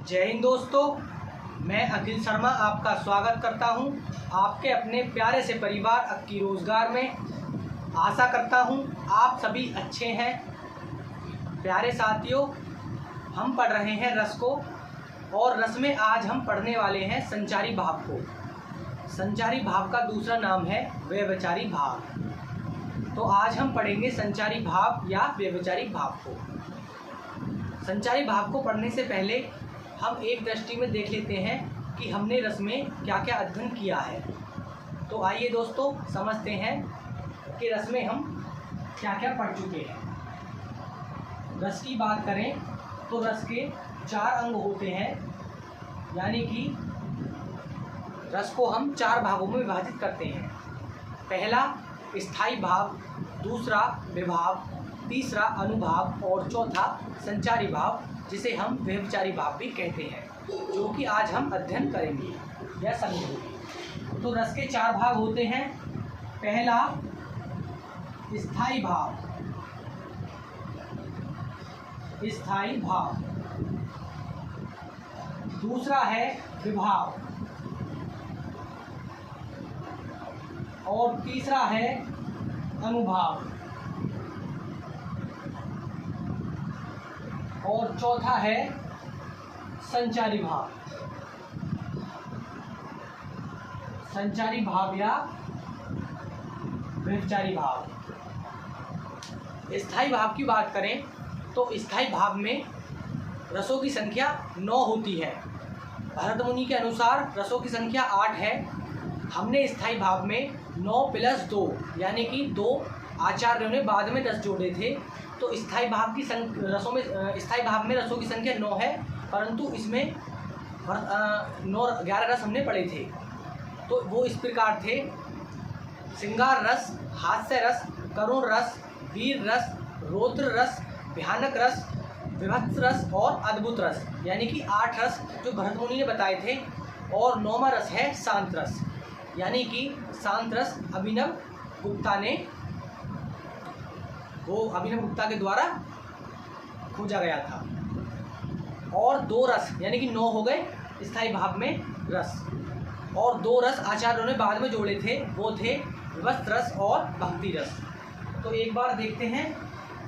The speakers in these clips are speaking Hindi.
जय हिंद दोस्तों, मैं अखिल शर्मा आपका स्वागत करता हूं आपके अपने प्यारे से परिवार अक्की रोज़गार में। आशा करता हूं आप सभी अच्छे हैं। प्यारे साथियों, हम पढ़ रहे हैं रस को, और रस में आज हम पढ़ने वाले हैं संचारी भाव को। संचारी भाव का दूसरा नाम है व्यभिचारी भाव। तो आज हम पढ़ेंगे संचारी भाव या व्यभिचारी भाव को। संचारी भाव को पढ़ने से पहले हम एक दृष्टि में देख लेते हैं कि हमने रस में क्या क्या अध्ययन किया है। तो आइए दोस्तों, समझते हैं कि रस में हम क्या क्या पढ़ चुके हैं। रस की बात करें तो रस के 4 अंग होते हैं, यानी कि रस को हम 4 भागों में विभाजित करते हैं। पहला स्थायी भाव, दूसरा विभाव, तीसरा अनुभाव और चौथा संचारी भाव, जिसे हम व्यभिचारी भाव भी कहते हैं, जो कि आज हम अध्ययन करेंगे या समझेंगे। तो रस के 4 भाग होते हैं। पहला स्थायी भाव, स्थायी भाव। दूसरा है विभाव और तीसरा है अनुभाव और चौथा है संचारी भाव। संचारी भाव या व्यभिचारी भाव। स्थायी भाव की बात करें तो स्थायी भाव में रसों की संख्या 9 होती है। भरत मुनि के अनुसार रसों की संख्या 8 है। हमने स्थायी भाव में 9 + 2 यानी कि 2 आचार्यों ने बाद में 10 जोड़े थे। तो स्थायी भाव की स्थायी भाव में रसों की संख्या 9 है, परंतु इसमें 11 रस हमने पढ़े थे। तो वो इस प्रकार थे: श्रृंगार रस, हास्य रस, करुण रस, वीर रस, रौद्र रस, भयानक रस, विभत्स रस और अद्भुत रस, यानी कि 8 रस जो भरत मुनि ने बताए थे। और 9वां रस है शांत रस, यानी कि शांत रस अभिनव गुप्ता के द्वारा खोजा गया था। और 2 रस यानी कि 9 हो गए स्थायी भाव में रस, और 2 रस आचार्यों ने बाद में जोड़े थे, वो थे विभत्स रस और भक्ति रस। तो एक बार देखते हैं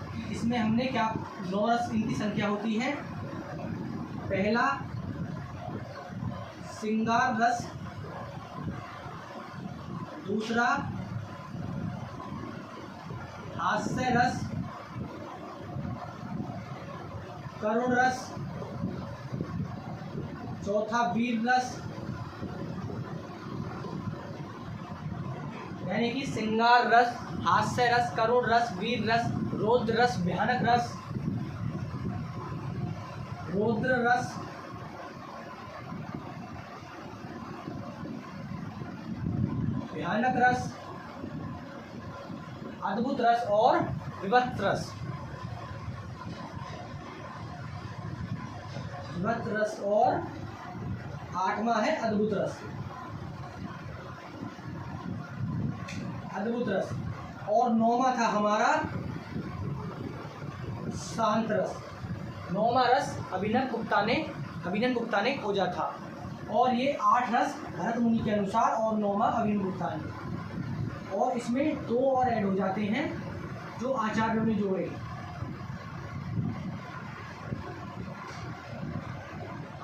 कि इसमें हमने क्या 9 रस इनकी संख्या होती है। पहला श्रृंगार रस, दूसरा हास्य रस, करुण रस, चौथा वीर रस, यानी कि श्रृंगार रस, हास्य रस, करुण रस, वीर रस, रौद्र रस, भयानक रस, रौद्र रस, भयानक रस, अद्भुत रस और विभत्स रस। विभत्स रस और 8वां है अद्भुत रस। अद्भुत रस। और 9वां था हमारा शांत रस। 9वां रस अभिनव गुप्ता ने खोजा था। और ये 8 रस भरत मुनि के अनुसार और 9वां अभिनव गुप्ता ने। और इसमें 2 और ऐड हो जाते हैं जो आचार्यों ने जोड़े।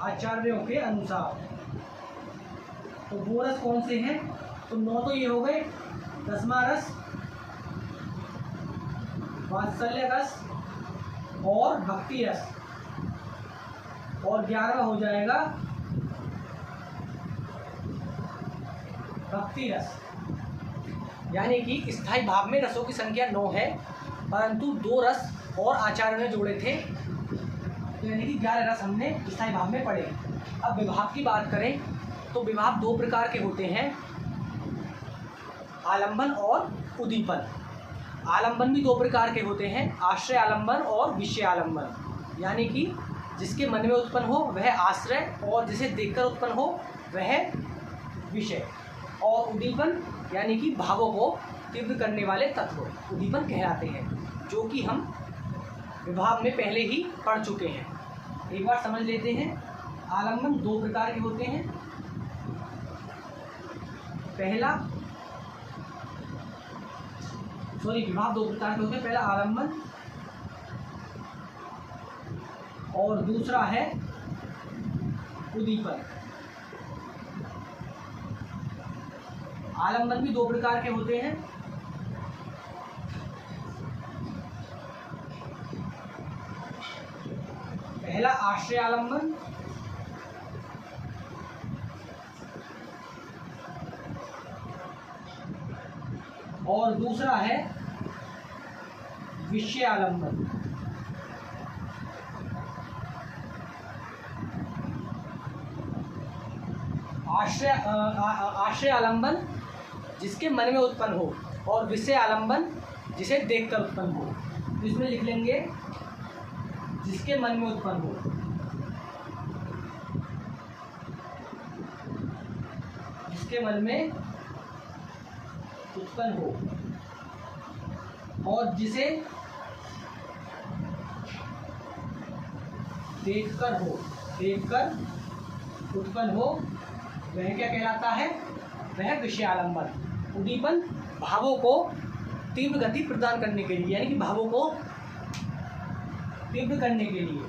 आचार्यों के अनुसार। तो वो रस कौन से हैं? तो 9 तो ये हो गए। 10वां रस वात्सल्य रस और भक्ति रस, और 11वां हो जाएगा भक्ति रस। यानी कि स्थायी भाव में रसों की संख्या 9 है, परंतु 2 रस और आचार्यों ने जोड़े थे, यानी कि 11 रस हमने स्थायी भाव में पढ़े। अब विभाव की बात करें तो विभाव 2 प्रकार के होते हैं, आलंबन और उद्दीपन। आलंबन भी 2 प्रकार के होते हैं, आश्रय आलंबन और विषय आलंबन। यानी कि जिसके मन में उत्पन्न हो वह आश्रय, और जिसे देखकर उत्पन्न हो वह विषय। और उद्दीपन यानी कि भावों को तीव्र करने वाले तत्व उद्दीपन कहलाते हैं, जो कि हम विभाग में पहले ही पढ़ चुके हैं। एक बार समझ लेते हैं। आलम्बन दो प्रकार के होते हैं। विभाव दो प्रकार के होते हैं। पहला आलम्बन और दूसरा है उद्दीपन। आलम्बन भी दो प्रकार के होते हैं। पहला आश्रय आलम्बन और दूसरा है विषय आलम्बन। आश्रय आलम्बन जिसके मन में उत्पन्न हो और विषय आलम्बन जिसे देखकर उत्पन्न हो। तो इसमें लिख लेंगे जिसके मन में उत्पन्न हो। जिसके मन में उत्पन्न हो और जिसे देखकर उत्पन्न हो, वह क्या कहलाता है? वह विषय आलम्बन। उद्दीपन भावों को तीव्र गति प्रदान करने के लिए, यानी कि भावों को तीव्र करने के लिए,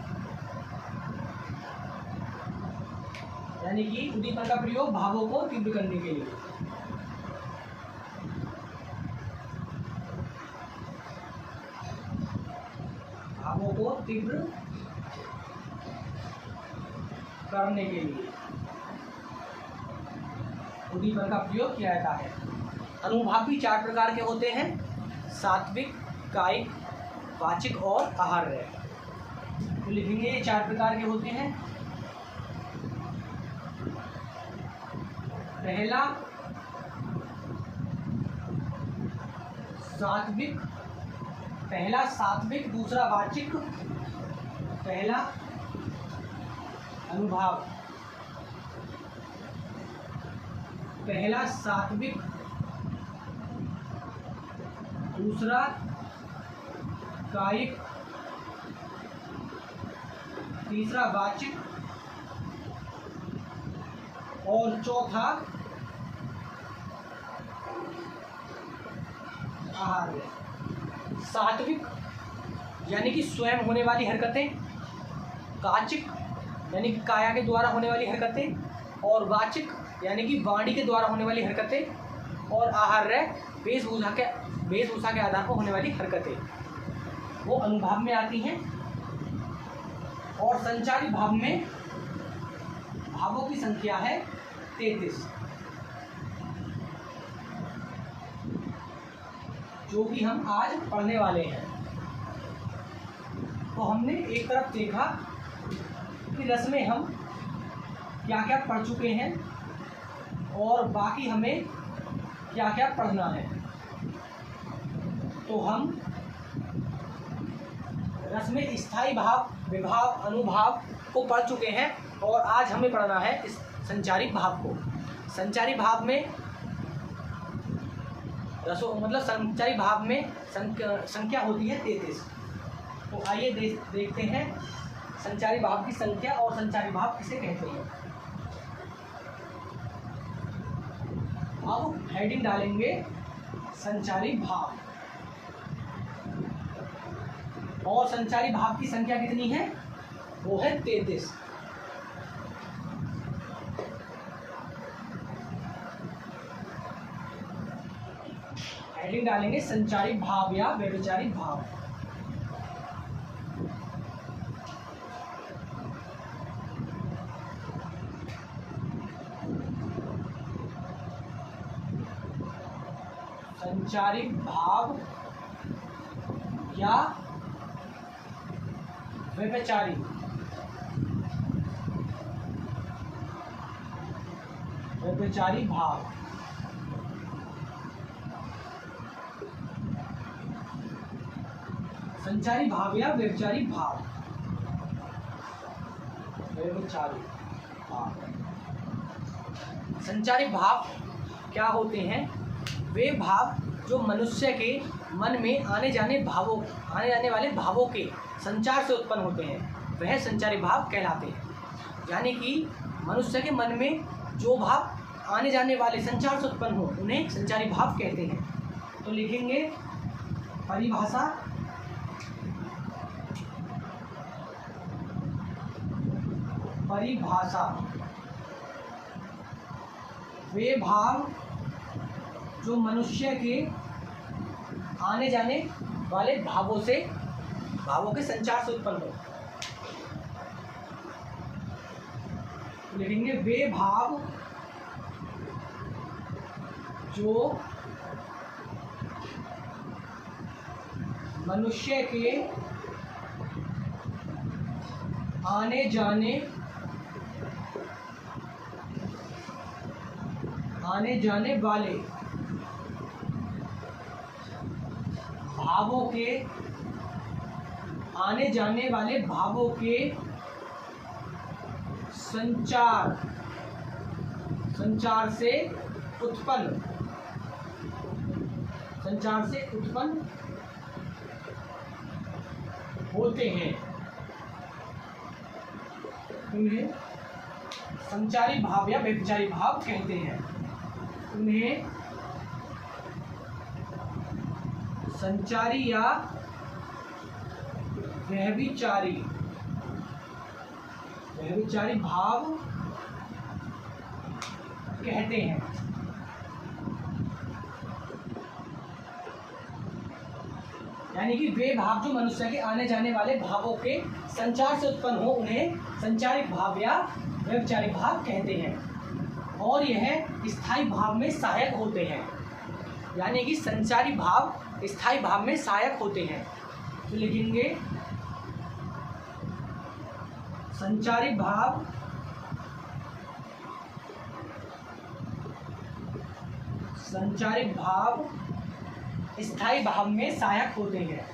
यानी कि उद्दीपन का प्रयोग भावों को तीव्र करने के लिए। भावों को तीव्र करने के लिए उद्दीपन का प्रयोग किया जाता है। अनुभाव भी चार प्रकार के होते हैं: सात्विक, कायिक, वाचिक और आहार्य। तो लिखेंगे ये चार प्रकार के होते हैं। पहला सात्विक, दूसरा वाचिक। पहला अनुभाव, पहला सात्विक, दूसरा कायिक, तीसरा वाचिक और चौथा आहार्य। सात्विक यानी कि स्वयं होने वाली हरकतें, काचिक यानी कि काया के द्वारा होने वाली हरकतें, और वाचिक यानी कि वाणी के द्वारा होने वाली हरकतें, और आहार्य वेशभूषा के आधार पर होने वाली हरकतें, वो अनुभाव में आती हैं। और संचारी भाव में भावों की संख्या है 33, जो कि हम आज पढ़ने वाले हैं। तो हमने एक तरफ देखा कि रस में हम क्या क्या पढ़ चुके हैं और बाकी हमें क्या क्या पढ़ना है। तो हम रस में स्थायी भाव, विभाव, अनुभाव को पढ़ चुके हैं और आज हमें पढ़ना है इस संचारी भाव को। संचारी भाव में संचारी भाव में संख्या होती है 33। तो आइए देखते हैं संचारी भाव की संख्या और संचारी भाव किसे कहते हैं। अब हेडिंग डालेंगे संचारी भाव, और संचारी भाव की संख्या कितनी है? वो है 33। हेडिंग डालेंगे संचारी भाव या व्यभिचारी भाव। संचारी भाव या व्यभिचारी भाव। संचारी भाव या व्यभिचारी भाव। संचारी भाव क्या होते हैं? वे भाव जो मनुष्य के मन में आने जाने वाले भावों के संचार से उत्पन्न होते हैं, वह संचारी भाव कहलाते हैं। यानी कि मनुष्य के मन में जो भाव आने जाने वाले संचार से उत्पन्न हो उन्हें संचारी भाव कहते हैं। तो लिखेंगे परिभाषा, परिभाषा वे भाव जो मनुष्य के आने जाने वाले भावों के संचार से उत्पन्न हो। लिखेंगे वे भाव जो मनुष्य के आने जाने वाले भावों के संचार से उत्पन्न होते हैं। उन्हें संचारी भाव या व्यभिचारी भाव कहते हैं। उन्हें संचारी या व्यभिचारी भाव कहते हैं। यानी कि वे भाव जो मनुष्य के आने जाने वाले भावों के संचार से उत्पन्न हो उन्हें संचारिक भाव या व्यभिचारिक भाव कहते हैं, और यह स्थायी भाव में सहायक होते हैं। यानी कि संचारी भाव स्थायी भाव में सहायक होते हैं। तो लिखेंगे संचारी भाव स्थायी भाव में सहायक होते हैं।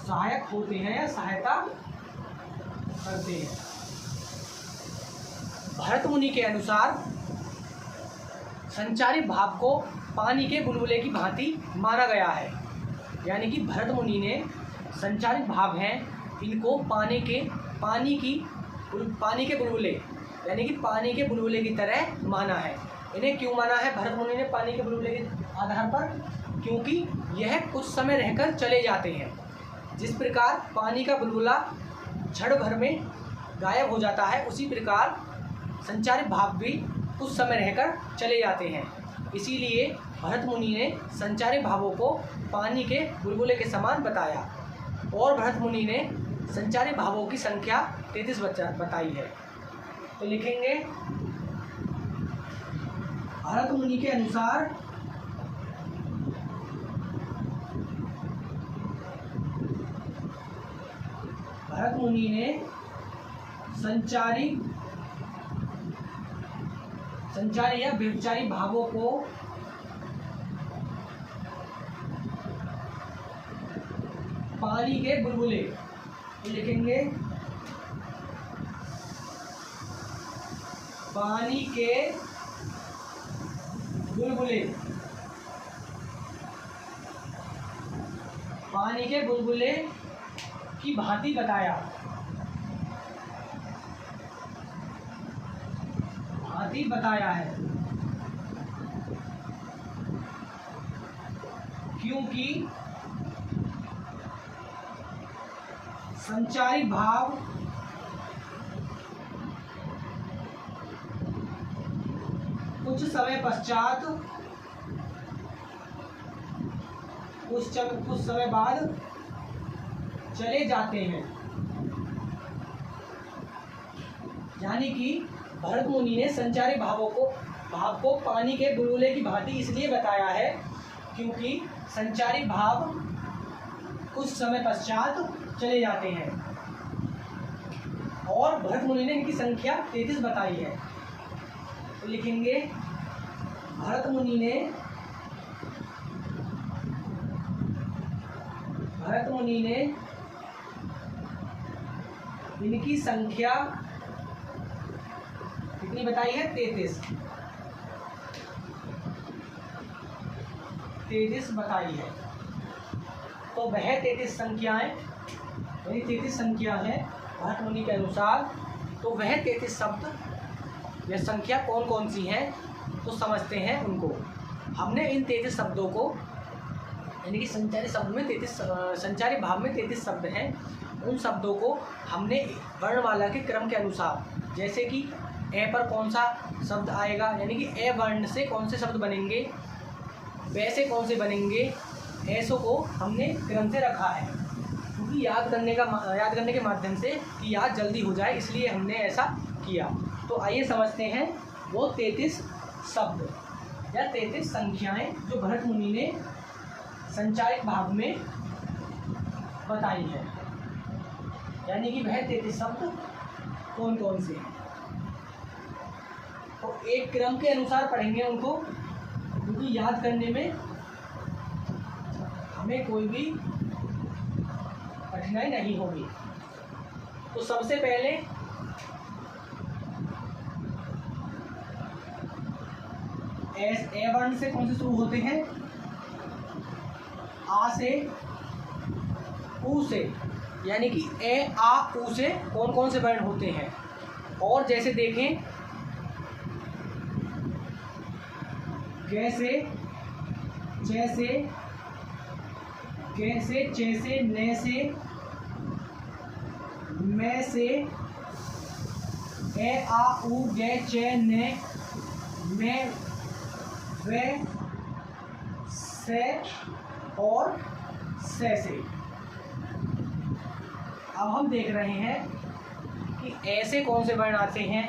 सहायक होते हैं या सहायता करते हैं। भरत मुनि के अनुसार संचारी भाव को पानी के बुलबुले की भांति माना गया है। यानी कि भरत मुनि ने संचारिक भाव हैं इनको पानी के बुलबुले यानी कि पानी के बुलबुले की तरह माना है। इन्हें क्यों माना है भरत मुनि ने पानी के बुलबुले के आधार पर? क्योंकि यह कुछ समय रहकर चले जाते हैं। जिस प्रकार पानी का बुलबुला क्षण भर में गायब हो जाता है, उसी प्रकार संचारिक भाव भी कुछ समय रहकर चले जाते हैं। इसीलिए भरत मुनि ने संचारिक भावों को पानी के बुलबुले के समान बताया, और भरत मुनि ने संचारी भावों की संख्या 33 बताई है। तो लिखेंगे भरत मुनि के अनुसार भरत मुनि ने संचारी या व्यभिचारी भावों को पानी के बुलबुले लिखेंगे पानी के बुलबुले की भांति बताया। है क्योंकि संचारी भाव कुछ समय पश्चात कुछ समय बाद चले जाते हैं। यानी कि भरत मुनि ने संचारी भाव को पानी के बुलबुले की भांति इसलिए बताया है क्योंकि संचारी भाव कुछ समय पश्चात चले जाते हैं, और भरत मुनि ने इनकी संख्या 33 बताई है। तो लिखेंगे भरत मुनि ने इनकी संख्या कितनी बताई है? 33। 33 बताई है। तो वह 33 संख्याएं यानी 33 संख्या है भरत मुनि के अनुसार। तो वह 33 शब्द या संख्या कौन कौन सी हैं तो समझते हैं उनको। हमने इन 33 शब्दों को यानी कि संचारी शब्द में 33 संचारी भाव में 33 शब्द हैं, उन शब्दों को हमने वर्णमाला के क्रम के अनुसार, जैसे कि ए पर कौन सा शब्द आएगा यानी कि ए वर्ण से कौन से शब्द बनेंगे, वैसे कौन से बनेंगे, ऐसों को हमने क्रम से रखा है क्योंकि याद करने के माध्यम से कि याद जल्दी हो जाए, इसलिए हमने ऐसा किया। तो आइए समझते हैं वो 33 शब्द या 33 संख्याएं जो भरत मुनि ने संचारित भाव में बताई है, यानी कि वह 33 शब्द कौन कौन से हैं। तो एक क्रम के अनुसार पढ़ेंगे उनको क्योंकि याद करने में हमें कोई भी कठिनाई नहीं होगी। तो सबसे पहले ए वर्ण से कौन से शुरू होते हैं, आ से ऊ से, यानी कि ए आ ऊ से कौन कौन से वर्ण होते हैं। और जैसे देखें कैसे, जैसे, कैसे, जैसे, ने से, मैं से, ए आ ऊ गे चे ने, मैं, वे, से और से। अब हम देख रहे हैं कि ऐसे कौन से वर्ण आते हैं।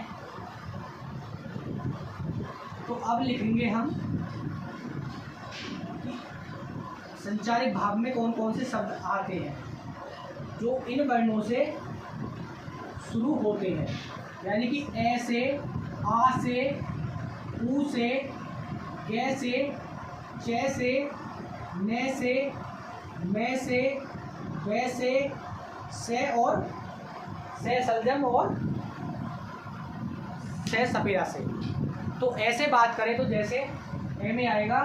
तो अब लिखेंगे हम कि संचारित भाव में कौन कौन से शब्द आते हैं जो इन वर्णों से शुरू होते हैं, यानी कि ए से, आ से, ऊ से, गे से, चे से, ने से, मैं से, वे से और से सलजम और से सपेरा से। तो ऐसे बात करें तो जैसे ए में आएगा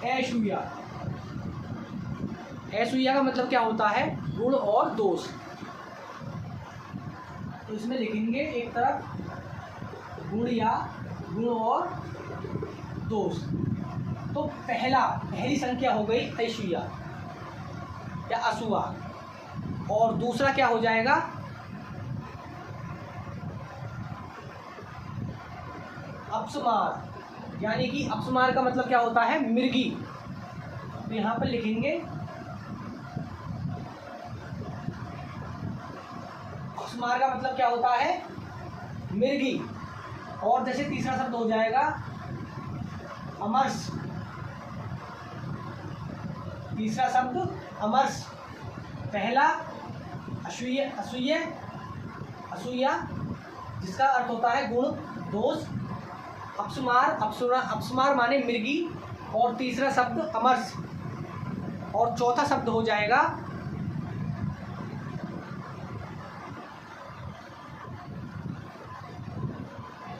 ऐशुया। ऐशुया का मतलब क्या होता है, गुण और दोष। तो इसमें लिखेंगे एक तरफ गुण या गुण और दोष। तो पहली संख्या हो गई ऐशुया या असुआ, और दूसरा क्या हो जाएगा अपस्मार, यानी कि अपस्मार का मतलब क्या होता है, मृगी। तो यहाँ पर लिखेंगे अपस्मार का मतलब क्या होता है, मृगी। और जैसे तीसरा शब्द हो जाएगा अमरस, तीसरा शब्द अमरस। पहला असूया जिसका अर्थ होता है गुण दोष, अपस्मार माने मृगी, और तीसरा शब्द अमरस, और चौथा शब्द हो जाएगा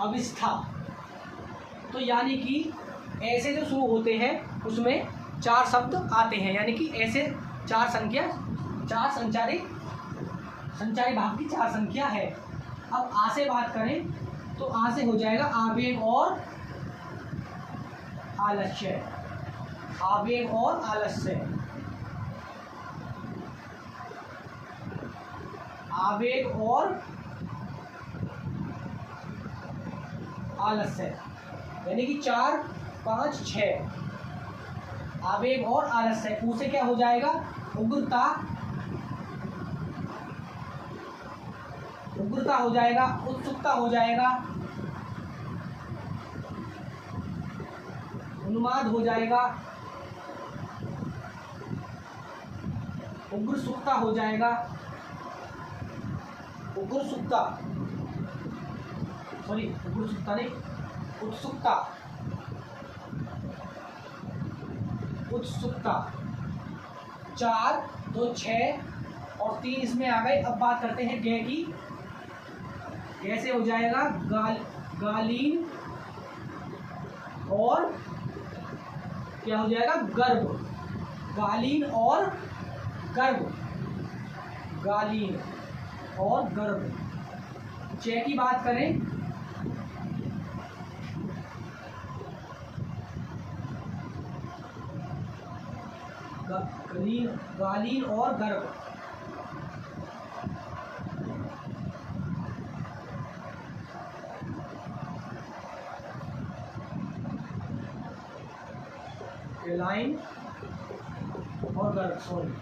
अविस्था। तो यानी कि ऐसे जो शुरू होते हैं उसमें 4 शब्द आते हैं, यानी कि ऐसे 4 संचारी भाव की 4 संख्या है। अब आ से बात करें तो आ से हो जाएगा आवेग और आलस्य, आवेग और आलस्य, आवेग और आलस्य, यानी कि 4, 5, 6 आवेग और आलस्य। ऊ से क्या हो जाएगा, उग्रता, उग्रता हो जाएगा, उत्सुकता हो जाएगा, उन्माद हो जाएगा, उग्रसुकता हो जाएगा, उग्रसुकता नहीं, उत्सुकता, उत्सुकता। 4, 2, 6 और 3 इसमें आ गए। अब बात करते हैं गे की। कैसे हो जाएगा गालीन और क्या हो जाएगा? गर्भ। गालीन और गर्भ, गालीन और गर्भ। च की बात करें गालीन और गर्भ। लाइन और गर्भ, सॉरी।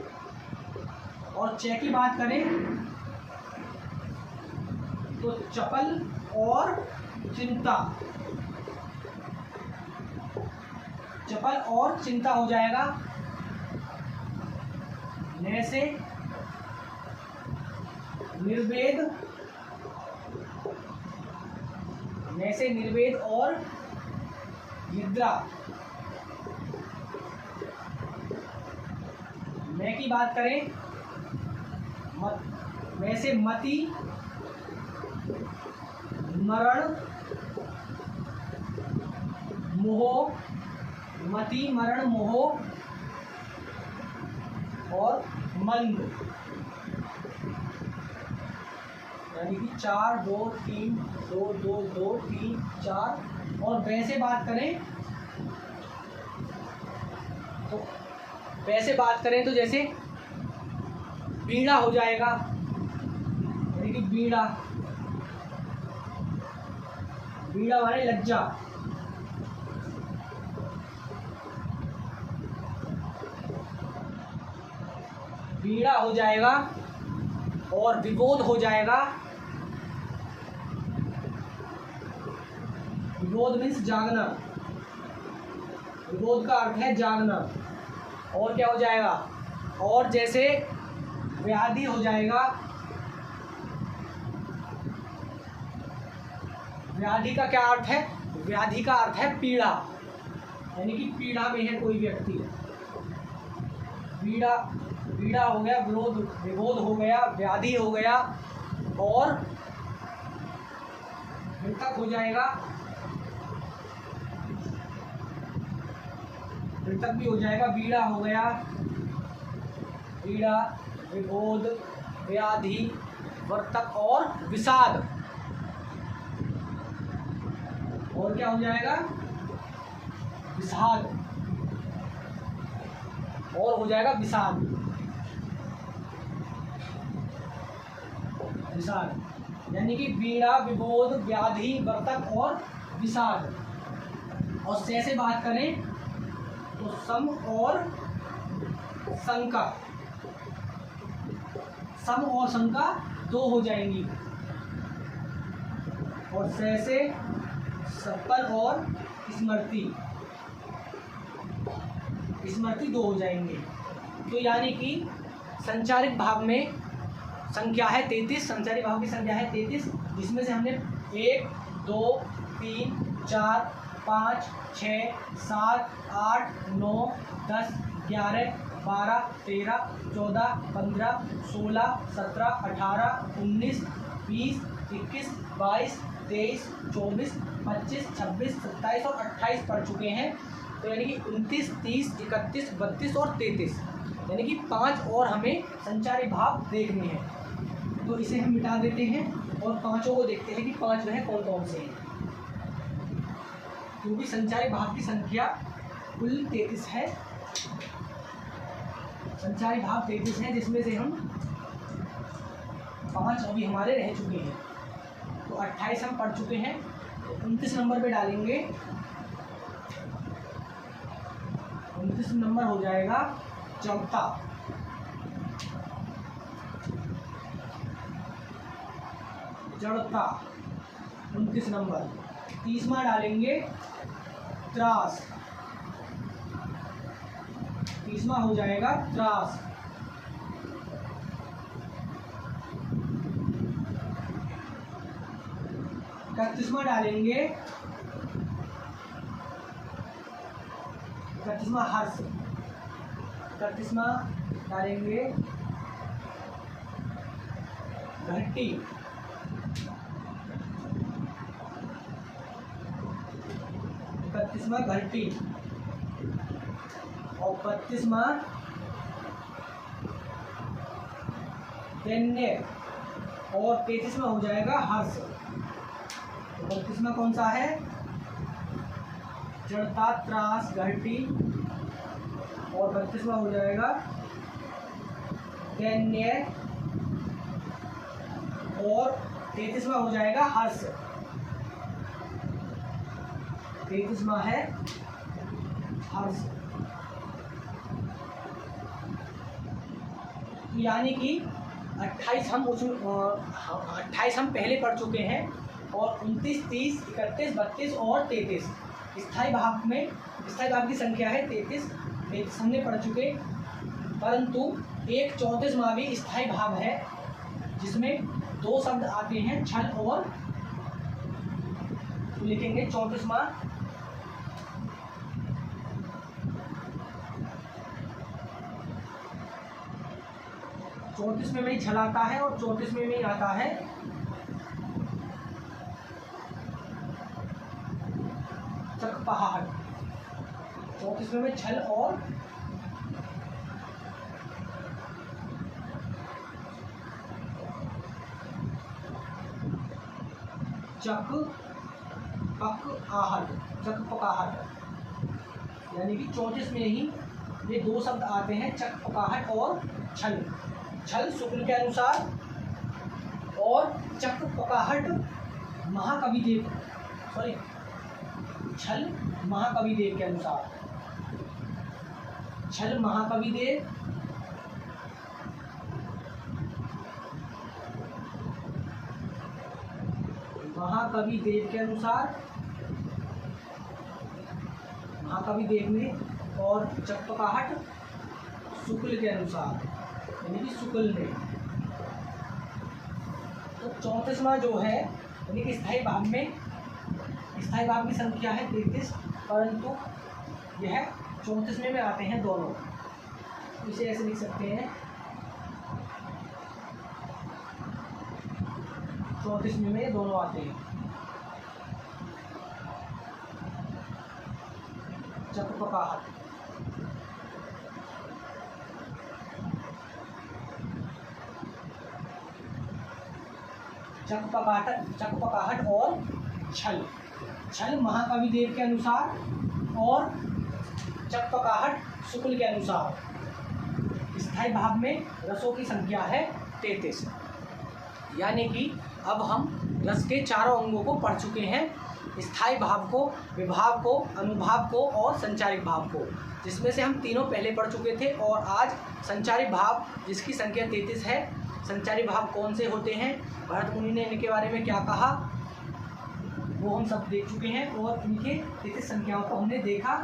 और च की बात करें तो चपल और चिंता, चपल और चिंता हो जाएगा। न से निर्वेद, न से निर्वेद और निद्रा। मैं की बात करें मैं से मति, मरण, मोह, मति, मरण, मोह और मंद, यानी कि 4 2 3 2 2 2 3 4। और वैसे बात करें तो जैसे बीड़ा हो जाएगा, यानी कि बीड़ा, बीड़ा माने लज्जा। बीड़ा हो जाएगा और विबोध हो जाएगा। विबोध मीन्स जागना, विबोध का अर्थ है जागना। और क्या हो जाएगा? और जैसे व्याधि हो जाएगा, व्याधि का क्या अर्थ है? व्याधि का अर्थ है पीड़ा, यानी कि पीड़ा में है कोई व्यक्ति। पीड़ा, पीड़ा हो गया, विरोध, विबोध हो गया, व्याधि हो गया और मृतक हो जाएगा, मृतक भी हो जाएगा। बीड़ा हो गया, पीड़ा, विबोध, व्याधि, वर्तक और विषाद। और क्या हो जाएगा? विषाद। और हो जाएगा विषाद, विषाद, यानी कि पीड़ा, विबोध, व्याधि, वर्तक और विषाद। और से बात करें तो सम और शंका, सम और शंका 2 हो जाएंगी। और से सपन और स्मृति, स्मृति 2 हो जाएंगे। तो यानी कि संचारित भाग में संख्या है 33, संचारित भाग की संख्या है 33, जिसमें से हमने 1 2 3 4 5 6 7 8 9 10 11 12 13 14 15 16 17 18 19 20 21 22 23 24 25 26 27 और 28 पढ़ चुके हैं। तो यानी कि 29 30 31 32 और 33, यानी कि 5 और हमें संचारी भाव देखने हैं। तो इसे हम मिटा देते हैं और 5 को देखते हैं कि 5 वह कौन कौन से हैं, क्योंकि संचारी भाव की संख्या कुल 33 है। संचारी भाव 33 है, जिसमें से हम 5 अभी हमारे रह चुके हैं। तो 28 हम पढ़ चुके हैं, तो 29 नंबर पे डालेंगे। 29 नंबर हो जाएगा चौथा, जड़ता 29 नंबर। 30वां डालेंगे त्रास, 30वां हो जाएगा त्रास। 31वां डालेंगे, 31वां हर्ष। 31वां डालेंगे घंटी। 31वां घंटी। और 32वां दैन्य और 33वां हो जाएगा हर्ष। तो 32वां कौन सा है? जड़ता, त्रास, घटी, और 32वां हो जाएगा दैन्य और 33वां हो जाएगा हर्ष। 33वां है हर्ष। यानी कि 28 हम पहले पढ़ चुके हैं और 29, 30, 31, 32 और 33 स्थायी भाग की संख्या है 33 हमने पढ़ चुके। परंतु एक 34वां भी स्थायी भाग है जिसमें 2 शब्द आते हैं छल और, तो लिखेंगे 34वां में ही छल आता है और 34वें में ही आता है चकपहाहट। 34वें में छल और चकपकाहट, यानी कि 34 में ही ये 2 शब्द आते हैं चकपकाहट और छल। छल शुक्ल के अनुसार और चकपकाहट छल महाकविदेव के अनुसार। छल महाकविदेव के अनुसार, महाकविदेव में, और चकपकाहट शुक्ल के अनुसार, यानी कि शुक्ल ने। तो 34वां जो है यानी कि स्थायी भाग की संख्या है 33, परंतु यह 34वें में आते हैं दोनों। इसे ऐसे लिख सकते हैं 34वें में दोनों आते हैं। चकपकाहट, चकपकाहट और छल महाकविदेव के अनुसार और चकपकाहट शुक्ल के अनुसार। स्थायी भाग में रसों की संख्या है 33। यानी कि अब हम रस के चारों अंगों को पढ़ चुके हैं, स्थायी भाव को, विभाव को, अनुभाव को और संचारिक भाव को, जिसमें से हम तीनों पहले पढ़ चुके थे। और आज संचारिक भाव जिसकी संख्या 33 है, संचारिक भाव कौन से होते हैं, भरत मुनि ने इनके बारे में क्या कहा, वो हम सब देख चुके हैं। और इनके 33 संख्याओं को हमने देखा।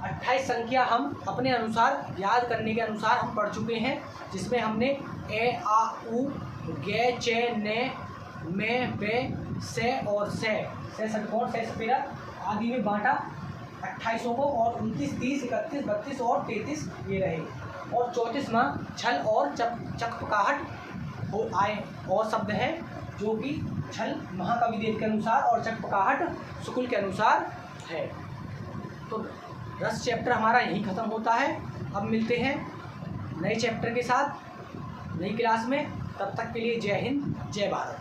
28 संख्या हम अपने अनुसार याद करने के अनुसार हम पढ़ चुके हैं, जिसमें हमने ए, आ, उ, गे, चे, ने, में, बे, से और से षटकोण, से सपेरा आदि में बांटा 28 को। और 29, 30, 31, 32 और 33 ये रहे। और 34वां छल और चकपकाहट हो आए और शब्द हैं, जो कि छल महाकविदेव के अनुसार और चकपकाहट शुक्ल के अनुसार है। तो रस चैप्टर हमारा यहीं ख़त्म होता है। अब मिलते हैं नए चैप्टर के साथ नई क्लास में। तब तक के लिए जय हिंद, जय भारत।